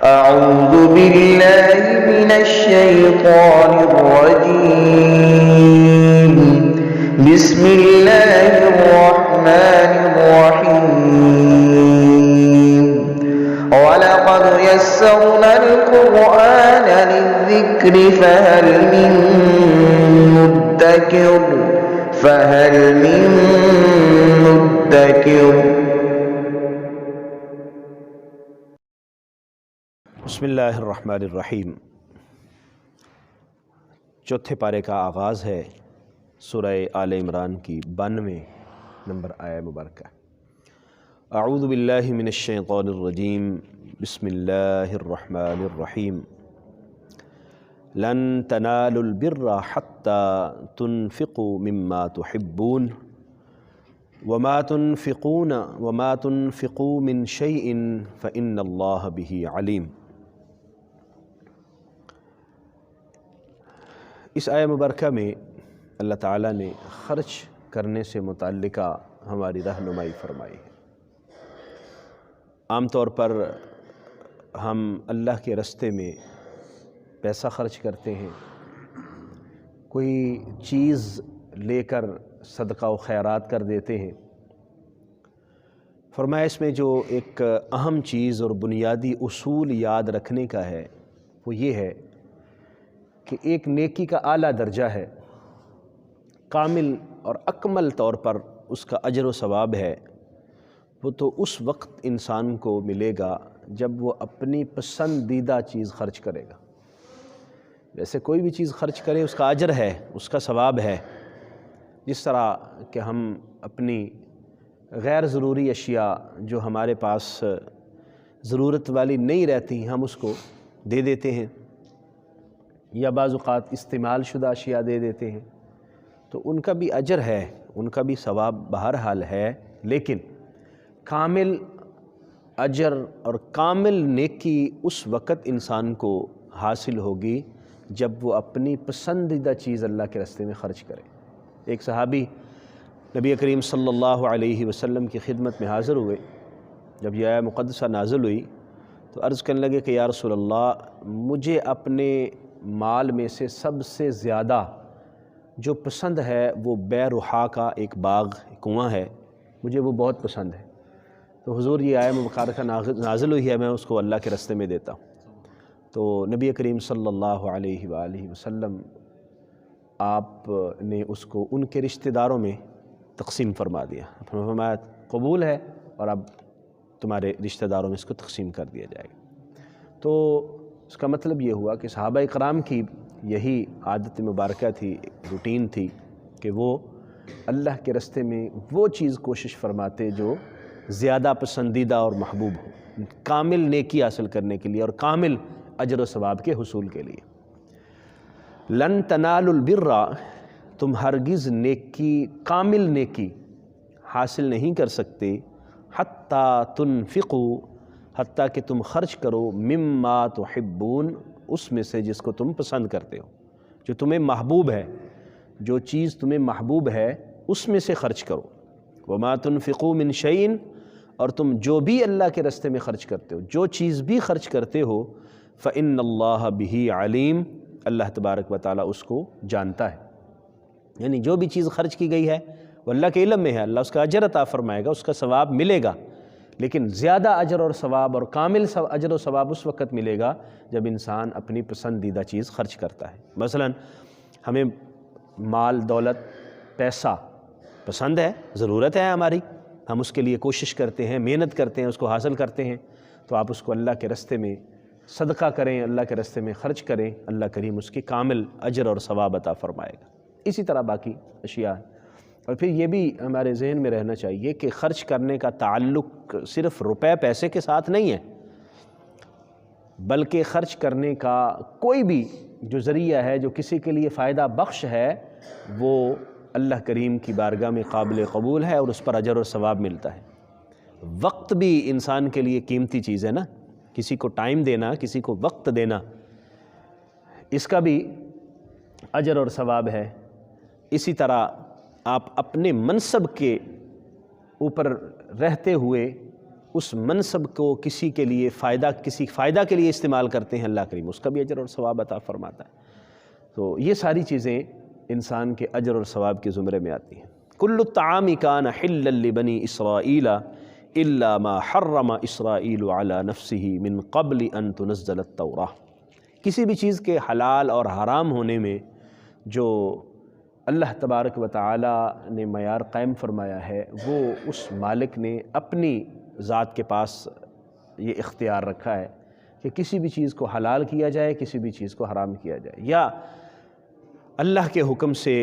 أعوذ بالله من الشيطان الرجيم. بسم الله الرحمن الرحيم. ولقد يسرنا القرآن للذكر فهل من مدكر بسم اللہ الرحمن الرحیم۔ چوتھے پارے کا آغاز ہے سورہ آل عمران کی 92 نمبر آیہ مبارکہ۔ اعوذ باللہ من الشیطان الرجیم، بسم اللہ الرحمن الرحیم۔ لن تنالوا البر حتى تنفقوا مما تحبون وما تنفقوا من شيء فإن الله به علیم۔ اس آیہ مبارکہ میں اللہ تعالیٰ نے خرچ کرنے سے متعلقہ ہماری رہنمائی فرمائی ہے۔ عام طور پر ہم اللہ کے راستے میں پیسہ خرچ کرتے ہیں، کوئی چیز لے کر صدقہ و خیرات کر دیتے ہیں۔ فرمایا اس میں جو ایک اہم چیز اور بنیادی اصول یاد رکھنے کا ہے وہ یہ ہے کہ ایک نیکی کا اعلیٰ درجہ ہے، کامل اور اکمل طور پر اس کا اجر و ثواب ہے، وہ تو اس وقت انسان کو ملے گا جب وہ اپنی پسندیدہ چیز خرچ کرے گا۔ ویسے کوئی بھی چیز خرچ کرے اس کا اجر ہے، اس کا ثواب ہے، جس طرح کہ ہم اپنی غیر ضروری اشیاء جو ہمارے پاس ضرورت والی نہیں رہتی ہم اس کو دے دیتے ہیں، یا بعض اوقات استعمال شدہ اشیاء دے دیتے ہیں، تو ان کا بھی اجر ہے، ان کا بھی ثواب بہرحال ہے، لیکن کامل اجر اور کامل نیکی اس وقت انسان کو حاصل ہوگی جب وہ اپنی پسندیدہ چیز اللہ کے راستے میں خرچ کرے۔ ایک صحابی نبی کریم صلی اللہ علیہ وسلم کی خدمت میں حاضر ہوئے، جب یہ آیہ مقدسہ نازل ہوئی تو عرض کرنے لگے کہ یا رسول اللہ، مجھے اپنے مال میں سے سب سے زیادہ جو پسند ہے وہ بیروحا کا ایک باغ کنواں ہے، مجھے وہ بہت پسند ہے، تو حضور یہ آیہ مبارکہ نازل ہوئی ہے، میں اس کو اللہ کے راستے میں دیتا ہوں۔ تو نبی کریم صلی اللہ علیہ وآلہ وسلم آپ نے اس کو ان کے رشتہ داروں میں تقسیم فرما دیا، فرمایا قبول ہے اور اب تمہارے رشتہ داروں میں اس کو تقسیم کر دیا جائے گا۔ تو اس کا مطلب یہ ہوا کہ صحابہ اکرام کی یہی عادت مبارکہ تھی، روٹین تھی کہ وہ اللہ کے راستے میں وہ چیز کوشش فرماتے جو زیادہ پسندیدہ اور محبوب ہو، کامل نیکی حاصل کرنے کے لیے اور کامل اجر و ثواب کے حصول کے لیے۔ لن تنالوا البر، تم ہرگز نیکی، کامل نیکی حاصل نہیں کر سکتے، حتیٰ تنفقوا، حتیٰ کہ تم خرچ کرو، مما تحبون، اس میں سے جس کو تم پسند کرتے ہو، جو تمہیں محبوب ہے، جو چیز تمہیں محبوب ہے اس میں سے خرچ کرو۔ وما تنفقوا من شیء، اور تم جو بھی اللہ کے راستے میں خرچ کرتے ہو، جو چیز بھی خرچ کرتے ہو، فإن اللہ بہ علیم، اللہ تبارک و تعالیٰ اس کو جانتا ہے۔ یعنی جو بھی چیز خرچ کی گئی ہے وہ اللہ کے علم میں ہے، اللہ اس کا اجر عطا فرمائے گا، اس کا ثواب ملے گا، لیکن زیادہ اجر اور ثواب اور کامل اجر و ثواب اس وقت ملے گا جب انسان اپنی پسندیدہ چیز خرچ کرتا ہے۔ مثلا ہمیں مال، دولت، پیسہ پسند ہے، ضرورت ہے ہماری، ہم اس کے لیے کوشش کرتے ہیں، محنت کرتے ہیں، اس کو حاصل کرتے ہیں، تو آپ اس کو اللہ کے راستے میں صدقہ کریں، اللہ کے راستے میں خرچ کریں، اللہ کریم اس کی کامل اجر اور ثواب عطا فرمائے گا۔ اسی طرح باقی اشیاء، اور پھر یہ بھی ہمارے ذہن میں رہنا چاہیے کہ خرچ کرنے کا تعلق صرف روپے پیسے کے ساتھ نہیں ہے، بلکہ خرچ کرنے کا کوئی بھی جو ذریعہ ہے جو کسی کے لیے فائدہ بخش ہے وہ اللہ کریم کی بارگاہ میں قابل قبول ہے اور اس پر اجر اور ثواب ملتا ہے۔ وقت بھی انسان کے لیے قیمتی چیز ہے نا، کسی کو ٹائم دینا، کسی کو وقت دینا، اس کا بھی اجر اور ثواب ہے۔ اسی طرح آپ اپنے منصب کے اوپر رہتے ہوئے اس منصب کو کسی فائدہ کے لیے استعمال کرتے ہیں، اللہ کریم اس کا بھی اجر اور ثواب عطا فرماتا ہے۔ تو یہ ساری چیزیں انسان کے اجر اور ثواب کے زمرے میں آتی ہیں۔ کل الطعام کان حلا لبنی اسرائیل الا ما حرم اسرائیل علی نفسہ من قبل ان تنزل التوراہ۔ کسی بھی چیز کے حلال اور حرام ہونے میں جو اللہ تبارک و تعالی نے معیار قائم فرمایا ہے، وہ اس مالک نے اپنی ذات کے پاس یہ اختیار رکھا ہے کہ کسی بھی چیز کو حلال کیا جائے، کسی بھی چیز کو حرام کیا جائے، یا اللہ کے حکم سے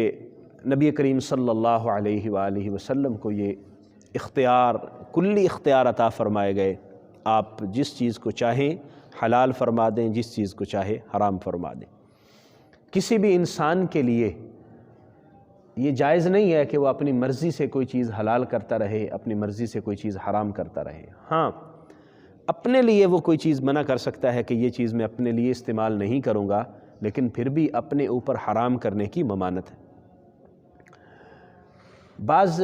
نبی کریم صلی اللہ علیہ وآلہ وسلم کو یہ اختیار، کلی اختیار عطا فرمائے گئے، آپ جس چیز کو چاہیں حلال فرما دیں، جس چیز کو چاہے حرام فرما دیں۔ کسی بھی انسان کے لیے یہ جائز نہیں ہے کہ وہ اپنی مرضی سے کوئی چیز حلال کرتا رہے، اپنی مرضی سے کوئی چیز حرام کرتا رہے۔ ہاں، اپنے لیے وہ کوئی چیز منع کر سکتا ہے کہ یہ چیز میں اپنے لیے استعمال نہیں کروں گا، لیکن پھر بھی اپنے اوپر حرام کرنے کی ممانعت ہے۔ بعض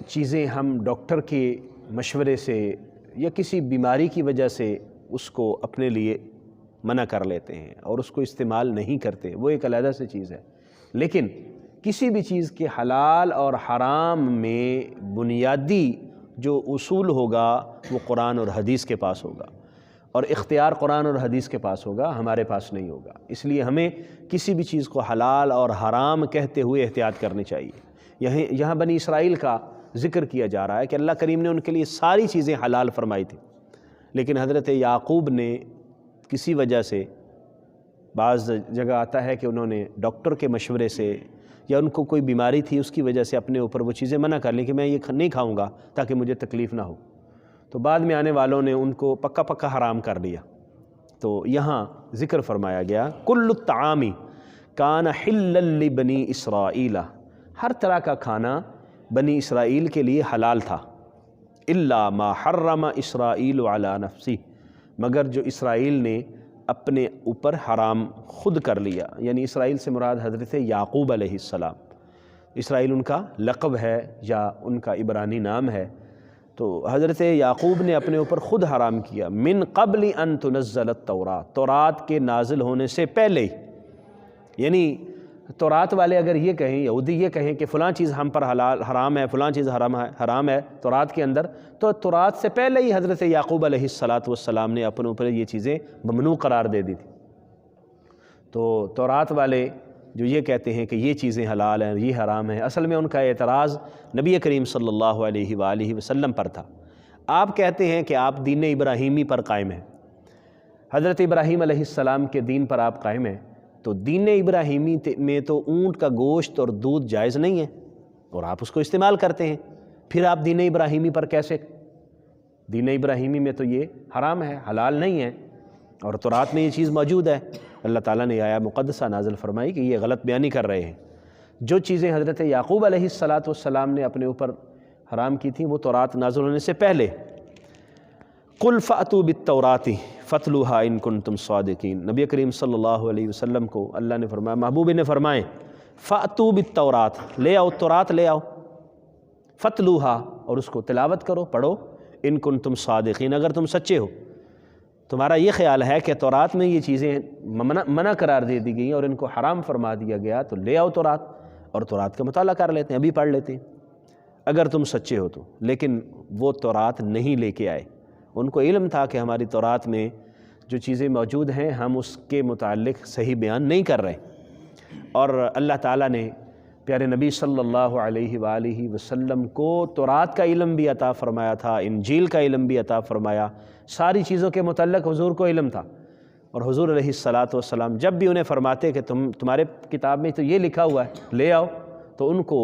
چیزیں ہم ڈاکٹر کے مشورے سے یا کسی بیماری کی وجہ سے اس کو اپنے لیے منع کر لیتے ہیں اور اس کو استعمال نہیں کرتے، وہ ایک علیحدہ سے چیز ہے۔ لیکن کسی بھی چیز کے حلال اور حرام میں بنیادی جو اصول ہوگا وہ قرآن اور حدیث کے پاس ہوگا، اور اختیار قرآن اور حدیث کے پاس ہوگا، ہمارے پاس نہیں ہوگا۔ اس لیے ہمیں کسی بھی چیز کو حلال اور حرام کہتے ہوئے احتیاط کرنی چاہیے۔ یہاں بنی اسرائیل کا ذکر کیا جا رہا ہے کہ اللہ کریم نے ان کے لیے ساری چیزیں حلال فرمائی تھی، لیکن حضرت یعقوب نے کسی وجہ سے، بعض جگہ آتا ہے کہ انہوں نے ڈاکٹر کے مشورے سے یا ان کو کوئی بیماری تھی اس کی وجہ سے اپنے اوپر وہ چیزیں منع کر لیں کہ میں یہ نہیں کھاؤں گا تاکہ مجھے تکلیف نہ ہو، تو بعد میں آنے والوں نے ان کو پکا پکا حرام کر دیا۔ تو یہاں ذکر فرمایا گیا کل الطعام کان حلا لبنی اسرائیل، ہر طرح کا کھانا بنی اسرائیل کے لیے حلال تھا، الا ما حرم اسرائیل علی نفسہ، مگر جو اسرائیل نے اپنے اوپر حرام خود کر لیا، یعنی اسرائیل سے مراد حضرت یعقوب علیہ السلام۔ اسرائیل ان کا لقب ہے یا ان کا عبرانی نام ہے، تو حضرت یعقوب نے اپنے اوپر خود حرام کیا، من قبل ان تنزل التوراۃ، تورات کے نازل ہونے سے پہلے۔ یعنی تورات والے اگر یہ کہیں، یہودی یہ کہیں کہ فلاں چیز ہم پر حرام ہے، فلاں چیز حرام ہے تورات کے اندر، تو تورات سے پہلے ہی حضرت یعقوب علیہ السلام نے اپنے اوپر یہ چیزیں ممنوع قرار دے دی تھی۔ تو تورات والے جو یہ کہتے ہیں کہ یہ چیزیں حلال ہیں، یہ حرام ہیں، اصل میں ان کا اعتراض نبی کریم صلی اللہ علیہ وآلہ وسلم پر تھا۔ آپ کہتے ہیں کہ آپ دین ابراہیمی پر قائم ہیں، حضرت ابراہیم علیہ السلام کے دین پر آپ قائم ہیں، تو دین ابراہیمی میں تو اونٹ کا گوشت اور دودھ جائز نہیں ہے، اور آپ اس کو استعمال کرتے ہیں، پھر آپ دین ابراہیمی پر کیسے؟ دین ابراہیمی میں تو یہ حرام ہے، حلال نہیں ہے، اور تورات میں یہ چیز موجود ہے۔ اللہ تعالیٰ نے آیا مقدسہ نازل فرمائی کہ یہ غلط بیانی کر رہے ہیں۔ جو چیزیں حضرت یعقوب علیہ السلام نے اپنے اوپر حرام کی تھیں وہ تورات نازل ہونے سے پہلے۔ قل فأتوا بالتوراۃ فاتلوها ان کنتم صادقین، نبی کریم صلی اللہ علیہ وسلم کو اللہ نے فرمایا، محبوب نے فرمائے فأتوا بالتوراۃ، لے آؤ تورات لے آؤ، فاتلوها، اور اس کو تلاوت کرو، پڑھو، ان کنتم صادقین، اگر تم سچے ہو۔ تمہارا یہ خیال ہے کہ تورات میں یہ چیزیں منع قرار دے دی گئیں اور ان کو حرام فرما دیا گیا، تو لے آؤ تورات، اور تورات کا مطالعہ کر لیتے ہیں، ابھی پڑھ لیتے ہیں اگر تم سچے ہو تو۔ لیکن وہ تورات نہیں لے کے آئے، ان کو علم تھا کہ ہماری تورات میں جو چیزیں موجود ہیں ہم اس کے متعلق صحیح بیان نہیں کر رہے، اور اللہ تعالیٰ نے پیارے نبی صلی اللہ علیہ وآلہ وسلم کو تورات کا علم بھی عطا فرمایا تھا، انجیل کا علم بھی عطا فرمایا، ساری چیزوں کے متعلق حضور کو علم تھا، اور حضور علیہ السلام جب بھی انہیں فرماتے کہ تمہارے کتاب میں تو یہ لکھا ہوا ہے لے آؤ، تو ان کو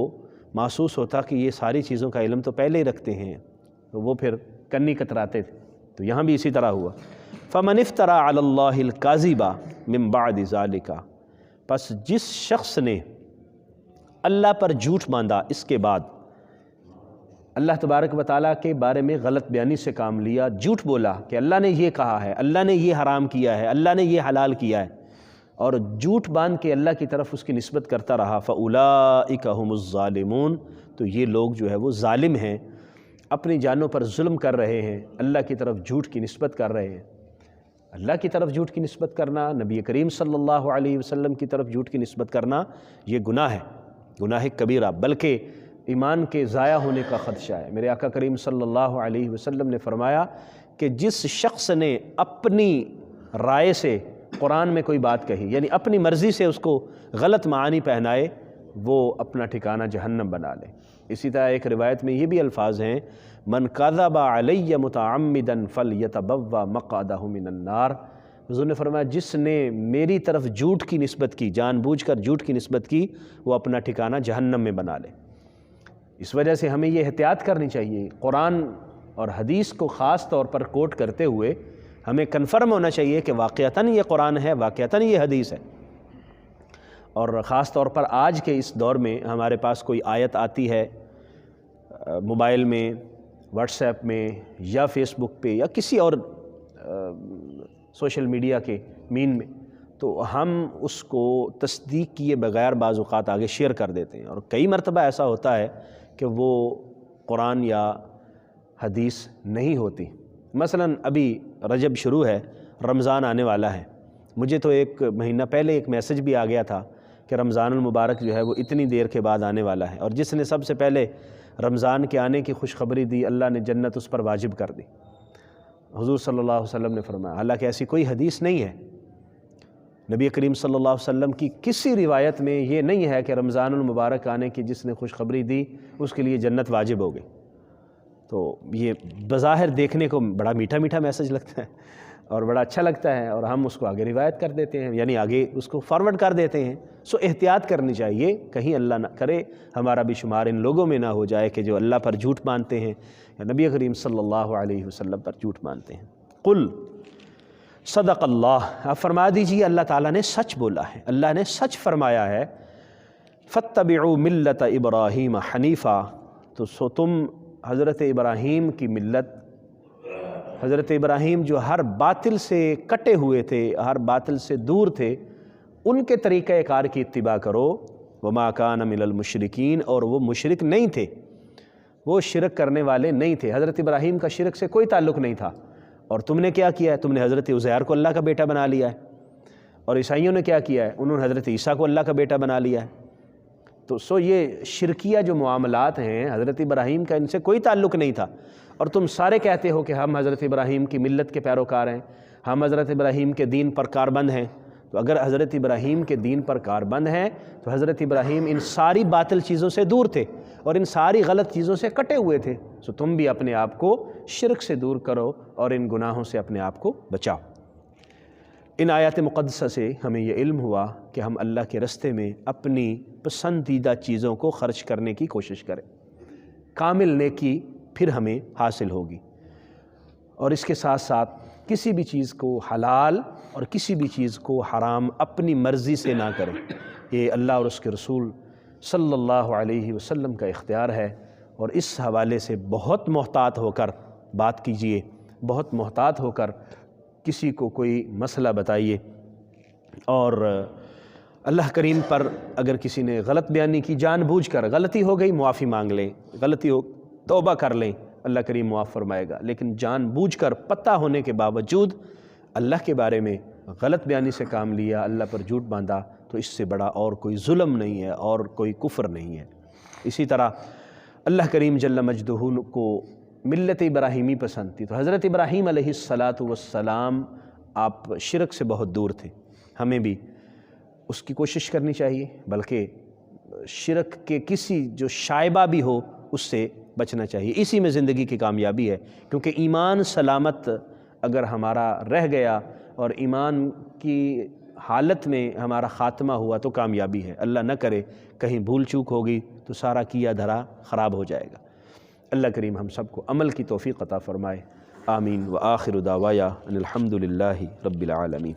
محسوس ہوتا کہ یہ ساری چیزوں کا علم تو پہلے ہی رکھتے ہیں، تو وہ پھر کنی کتراتے تھے۔ تو یہاں بھی اسی طرح ہوا، فَمَنِ افْتَرَىٰ عَلَى اللَّهِ الْكَاذِبَ مِن بَعْدِ ذَلِكَ، پس جس شخص نے اللہ پر جھوٹ باندھا اس کے بعد، اللہ تبارک و تعالیٰ کے بارے میں غلط بیانی سے کام لیا، جھوٹ بولا کہ اللہ نے یہ کہا ہے، اللہ نے یہ حرام کیا ہے، اللہ نے یہ حلال کیا ہے، اور جھوٹ باندھ کے اللہ کی طرف اس کی نسبت کرتا رہا، فَأُولَٰئِكَ هُمُ الظَّالِمُونَ، تو یہ لوگ جو ہے وہ ظالم ہیں۔ اپنی جانوں پر ظلم کر رہے ہیں، اللہ کی طرف جھوٹ کی نسبت کر رہے ہیں۔ اللہ کی طرف جھوٹ کی نسبت کرنا، نبی کریم صلی اللہ علیہ وسلم کی طرف جھوٹ کی نسبت کرنا، یہ گناہ ہے، گناہ کبیرہ، بلکہ ایمان کے ضائع ہونے کا خدشہ ہے۔ میرے آقا کریم صلی اللہ علیہ وسلم نے فرمایا کہ جس شخص نے اپنی رائے سے قرآن میں کوئی بات کہی، یعنی اپنی مرضی سے اس کو غلط معانی پہنائے، وہ اپنا ٹھکانہ جہنم بنا لے۔ اسی طرح ایک روایت میں یہ بھی الفاظ ہیں، من کذب علی متعمدا فلیتبوأ مقعدہ من النار۔ حضور نے فرمایا جس نے میری طرف جھوٹ کی نسبت کی، جان بوجھ کر جھوٹ کی نسبت کی، وہ اپنا ٹھکانہ جہنم میں بنا لے۔ اس وجہ سے ہمیں یہ احتیاط کرنی چاہیے، قرآن اور حدیث کو خاص طور پر کوٹ کرتے ہوئے ہمیں کنفرم ہونا چاہیے کہ واقعتاً یہ قرآن ہے، واقعتاً یہ حدیث ہے۔ اور خاص طور پر آج کے اس دور میں ہمارے پاس کوئی آیت آتی ہے موبائل میں، واٹس ایپ میں، یا فیس بک پہ، یا کسی اور سوشل میڈیا کے مین میں، تو ہم اس کو تصدیق کیے بغیر بعض اوقات آگے شیئر کر دیتے ہیں، اور کئی مرتبہ ایسا ہوتا ہے کہ وہ قرآن یا حدیث نہیں ہوتی۔ مثلا ابھی رجب شروع ہے، رمضان آنے والا ہے، مجھے تو ایک مہینہ پہلے ایک میسج بھی آ گیا تھا کہ رمضان المبارک جو ہے وہ اتنی دیر کے بعد آنے والا ہے، اور جس نے سب سے پہلے رمضان کے آنے کی خوشخبری دی، اللہ نے جنت اس پر واجب کر دی۔ حضور صلی اللہ علیہ وسلم نے فرمایا، حالانکہ ایسی کوئی حدیث نہیں ہے، نبی کریم صلی اللہ علیہ وسلم کی کسی روایت میں یہ نہیں ہے کہ رمضان المبارک آنے کی جس نے خوشخبری دی اس کے لیے جنت واجب ہو گئی۔ تو یہ بظاہر دیکھنے کو بڑا میٹھا میٹھا میسج لگتا ہے اور بڑا اچھا لگتا ہے، اور ہم اس کو آگے روایت کر دیتے ہیں، یعنی آگے اس کو فارورڈ کر دیتے ہیں۔ سو احتیاط کرنی چاہیے، کہیں اللہ نہ کرے ہمارا بھی شمار ان لوگوں میں نہ ہو جائے کہ جو اللہ پر جھوٹ مانتے ہیں یا نبی کریم صلی اللہ علیہ وسلم پر جھوٹ مانتے ہیں۔ قل صدق اللہ، آپ فرما دیجیے اللہ تعالیٰ نے سچ بولا ہے، اللہ نے سچ فرمایا ہے۔ فاتبعوا ملت ابراہیم حنیفا، تو سو تم حضرت ابراہیم کی ملت، حضرت ابراہیم جو ہر باطل سے کٹے ہوئے تھے، ہر باطل سے دور تھے، ان کے طریقہ کار کی اتباع کرو۔ وما کان من المشرکین، اور وہ مشرک نہیں تھے، وہ شرک کرنے والے نہیں تھے، حضرت ابراہیم کا شرک سے کوئی تعلق نہیں تھا۔ اور تم نے کیا کیا ہے؟ تم نے حضرت عزیر کو اللہ کا بیٹا بنا لیا ہے، اور عیسائیوں نے کیا کیا ہے؟ انہوں نے حضرت عیسیٰ کو اللہ کا بیٹا بنا لیا ہے۔ تو یہ شرکیہ جو معاملات ہیں حضرت ابراہیم کا ان سے کوئی تعلق نہیں تھا، اور تم سارے کہتے ہو کہ ہم حضرت ابراہیم کی ملت کے پیروکار ہیں، ہم حضرت ابراہیم کے دین پر کاربند ہیں۔ تو اگر حضرت ابراہیم کے دین پر کاربند ہیں تو حضرت ابراہیم ان ساری باطل چیزوں سے دور تھے اور ان ساری غلط چیزوں سے کٹے ہوئے تھے، سو تم بھی اپنے آپ کو شرک سے دور کرو اور ان گناہوں سے اپنے آپ کو بچاؤ۔ ان آیات مقدسہ سے ہمیں یہ علم ہوا کہ ہم اللہ کے رستے میں اپنی پسندیدہ چیزوں کو خرچ کرنے کی کوشش کریں، کامل نیکی پھر ہمیں حاصل ہوگی۔ اور اس کے ساتھ ساتھ کسی بھی چیز کو حلال اور کسی بھی چیز کو حرام اپنی مرضی سے نہ کریں، یہ اللہ اور اس کے رسول صلی اللہ علیہ وسلم کا اختیار ہے، اور اس حوالے سے بہت محتاط ہو کر بات کیجئے، بہت محتاط ہو کر کسی کو کوئی مسئلہ بتائیے، اور اللہ کریم پر اگر کسی نے غلط بیانی کی، جان بوجھ کر غلطی ہو گئی معافی مانگ لیں، غلطی ہو توبہ کر لیں، اللہ کریم معاف فرمائے گا۔ لیکن جان بوجھ کر پتہ ہونے کے باوجود اللہ کے بارے میں غلط بیانی سے کام لیا، اللہ پر جھوٹ باندھا، تو اس سے بڑا اور کوئی ظلم نہیں ہے اور کوئی کفر نہیں ہے۔ اسی طرح اللہ کریم جل مجدہ کو ملت ابراہیمی پسند تھی، تو حضرت ابراہیم علیہ السلام آپ شرک سے بہت دور تھے، ہمیں بھی اس کی کوشش کرنی چاہیے، بلکہ شرک کے کسی جو شائبہ بھی ہو اس سے بچنا چاہیے۔ اسی میں زندگی کی کامیابی ہے، کیونکہ ایمان سلامت اگر ہمارا رہ گیا اور ایمان کی حالت میں ہمارا خاتمہ ہوا تو کامیابی ہے۔ اللہ نہ کرے کہیں بھول چوک ہوگی تو سارا کیا دھرا خراب ہو جائے گا۔ اللہ کریم ہم سب کو عمل کی توفیق عطا فرمائے، آمین۔ وآخر دعوایا ان الحمد للہ رب العالمین۔